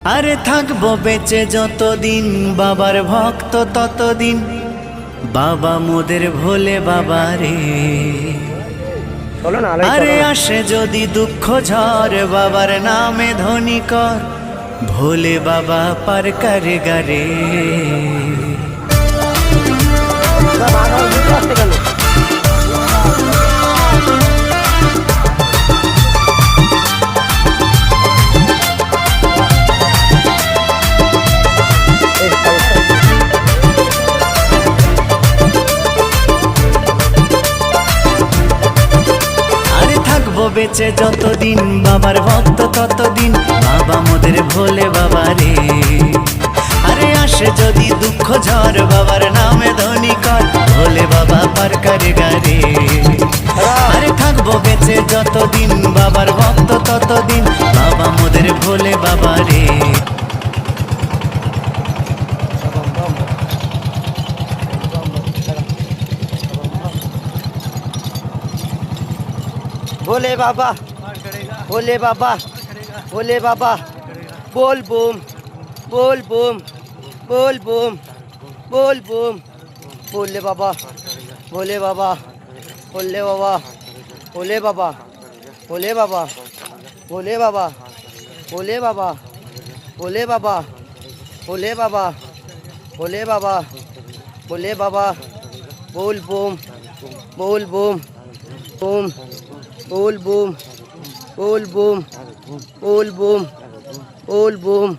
আরে থাকবো বেঁচে যতদিন বাবার ভক্ত ততদিন, বাবা মোদের ভোলে বাবা রে। আরে আসে যদি দুঃখ ঝড় বাবার নামে ধ্বনি কর, ভোলে বাবা পার করে গারে। বেঁচে যতদিন বাবার ভক্ত ততদিন, বাবা মোদের ভোলে বাবা রে। আরে আসে যদি দুঃখ ঝড় বাবার নামে ধ্বনি কর, ভোলে বাবা পার করে গারে। আরে থাকবো বেঁচে যতদিন বাবার ভক্ত ততদিন, বাবা মোদের ভোলে বাবা রে। भोले बाबा, भोले बाबा, भोले बाबा, बोल बूम, बोल बूम, बोल बूम, बोल बूम, भोले बाबा, भोले बाबा, भोले बाबा, भोले बाबा, भोले बाबा, भोले बाबा, भोले बाबा, भोले बाबा, भोले बाबा, भोले बाबा, भोले बाबा, बोल बूम, बोल बूम, बूम, बोल बूम, बोल बूम, बोल बूम, बोल बूम,